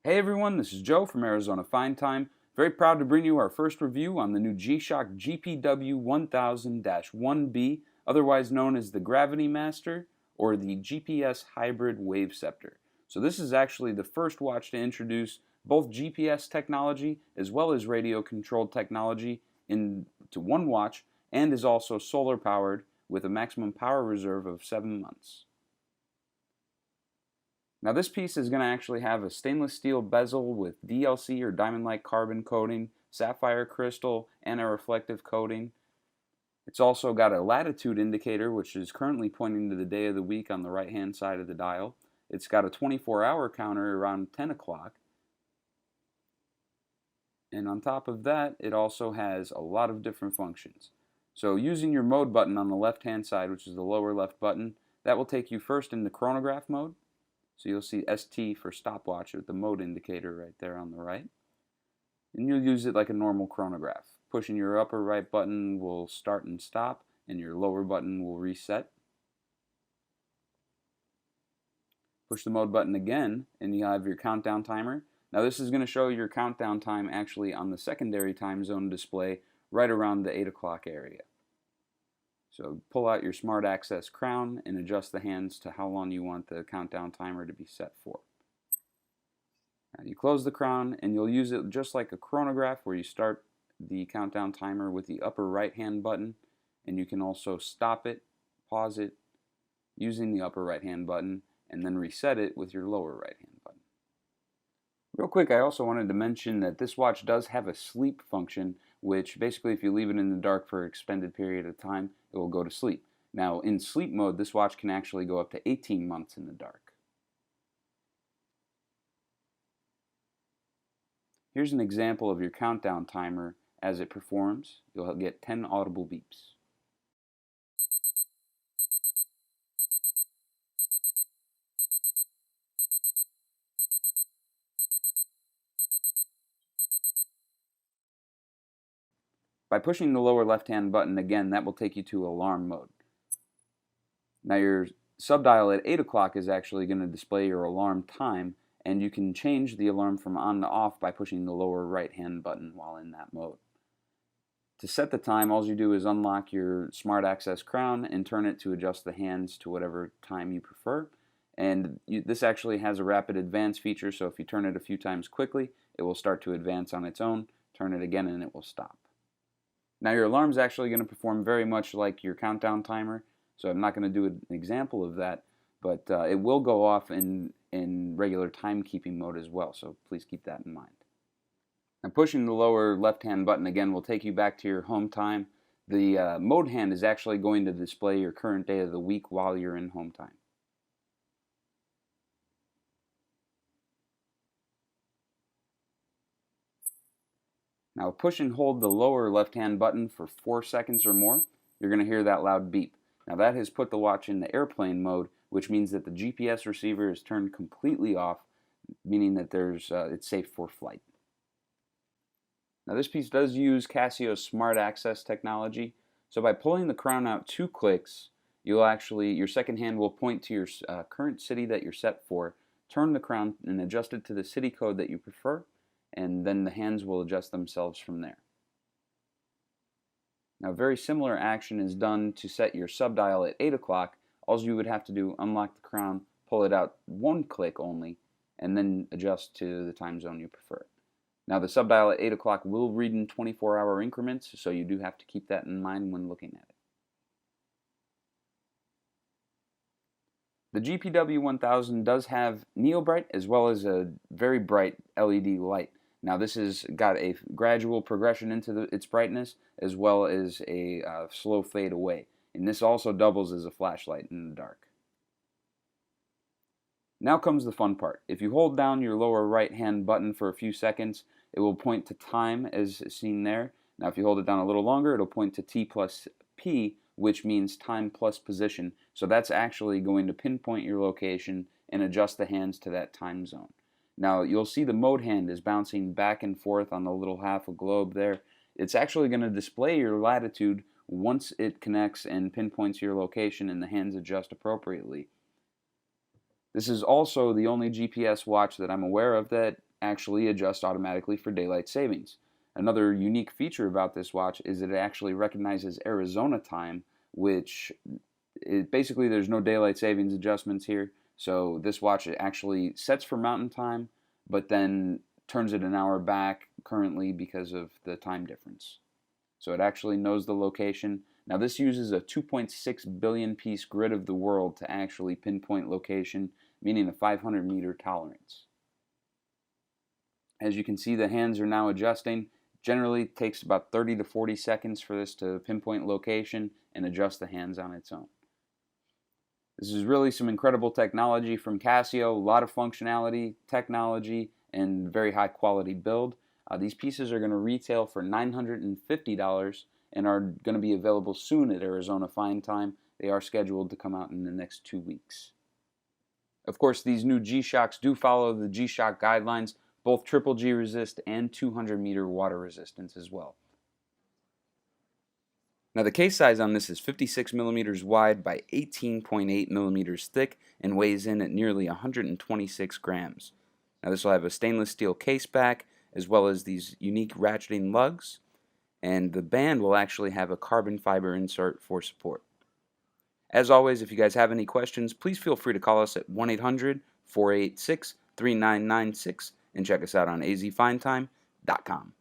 Hey everyone, this is Joe from Arizona Fine Time. Very proud to bring you our first review on the new G-Shock GPW 1000-1B, otherwise known as the Gravity Master or the GPS Hybrid Wave Scepter. So this is actually the first watch to introduce both GPS technology as well as radio controlled technology into one watch, and is also solar powered with a maximum power reserve of 7 months. Now this piece is going to actually have a stainless steel bezel with DLC or diamond-like carbon coating, sapphire crystal, and a reflective coating. It's also got a latitude indicator, which is currently pointing to the day of the week on the right hand side of the dial. It's got a 24-hour counter around 10 o'clock. And on top of that, it also has a lot of different functions. So using your mode button on the left hand side, which is the lower left button, that will take you first into chronograph mode. So you'll see ST for stopwatch with the mode indicator right there on the right. And you'll use it like a normal chronograph. Pushing your upper right button will start and stop, and your lower button will reset. Push the mode button again, and you have your countdown timer. Now this is going to show your countdown time actually on the secondary time zone display right around the 8 o'clock area. So pull out your Smart Access crown and adjust the hands to how long you want the countdown timer to be set for. Now you close the crown and you'll use it just like a chronograph, where you start the countdown timer with the upper right hand button, and you can also stop it, pause it using the upper right hand button, and then reset it with your lower right hand button. Real quick, I also wanted to mention that this watch does have a sleep function, which basically if you leave it in the dark for an extended period of time, it will go to sleep. Now in sleep mode, this watch can actually go up to 18 months in the dark. Here's an example of your countdown timer as it performs. You'll get 10 audible beeps. By pushing the lower left-hand button again, that will take you to alarm mode. Now your subdial at 8 o'clock is actually going to display your alarm time, and you can change the alarm from on to off by pushing the lower right-hand button while in that mode. To set the time, all you do is unlock your Smart Access crown and turn it to adjust the hands to whatever time you prefer. And this actually has a rapid advance feature, so if you turn it a few times quickly, it will start to advance on its own. Turn it again and it will stop. Now your alarm is actually going to perform very much like your countdown timer, so I'm not going to do an example of that, but it will go off in regular timekeeping mode as well, so please keep that in mind. Now pushing the lower left-hand button again will take you back to your home time. The mode hand is actually going to display your current day of the week while you're in home time. Now push and hold the lower left-hand button for 4 seconds or more. You're going to hear that loud beep. Now that has put the watch in the airplane mode, which means that the GPS receiver is turned completely off, meaning that it's safe for flight. Now this piece does use Casio's Smart Access technology, so by pulling the crown out 2 clicks, your second hand will point to your current city that you're set for, turn the crown and adjust it to the city code that you prefer, and then the hands will adjust themselves from there. Now very similar action is done to set your subdial at 8 o'clock. All you would have to do, unlock the crown, pull it out 1 click only, and then adjust to the time zone you prefer. Now the subdial at 8 o'clock will read in 24-hour increments, so you do have to keep that in mind when looking at it. The GPW 1000 does have neo bright as well as a very bright LED light. Now this has got a gradual progression into its brightness as well as a slow fade away. And this also doubles as a flashlight in the dark. Now comes the fun part. If you hold down your lower right hand button for a few seconds, it will point to time as seen there. Now if you hold it down a little longer, it'll point to T plus P, which means time plus position. So that's actually going to pinpoint your location and adjust the hands to that time zone. Now you'll see the mode hand is bouncing back and forth on the little half a globe there. It's actually going to display your latitude once it connects and pinpoints your location, and the hands adjust appropriately. This is also the only GPS watch that I'm aware of that actually adjust automatically for daylight savings. Another unique feature about this watch is that it actually recognizes Arizona time, which basically there's no daylight savings adjustments here. So this watch actually sets for mountain time, but then turns it an hour back currently because of the time difference. So it actually knows the location. Now this uses a 2.6 billion piece grid of the world to actually pinpoint location, meaning a 500-meter tolerance. As you can see, the hands are now adjusting. Generally it takes about 30 to 40 seconds for this to pinpoint location and adjust the hands on its own. This is really some incredible technology from Casio, a lot of functionality, technology, and very high quality build. These pieces are going to retail for $950 and are going to be available soon at Arizona Fine Time. They are scheduled to come out in the next 2 weeks. Of course, these new G-Shocks do follow the G-Shock guidelines, both triple G resist and 200-meter water resistance as well. Now the case size on this is 56 millimeters wide by 18.8 millimeters thick and weighs in at nearly 126 grams. Now this will have a stainless steel case back as well as these unique ratcheting lugs, and the band will actually have a carbon fiber insert for support. As always, if you guys have any questions, please feel free to call us at 1-800-486-3996 and check us out on azfinetime.com.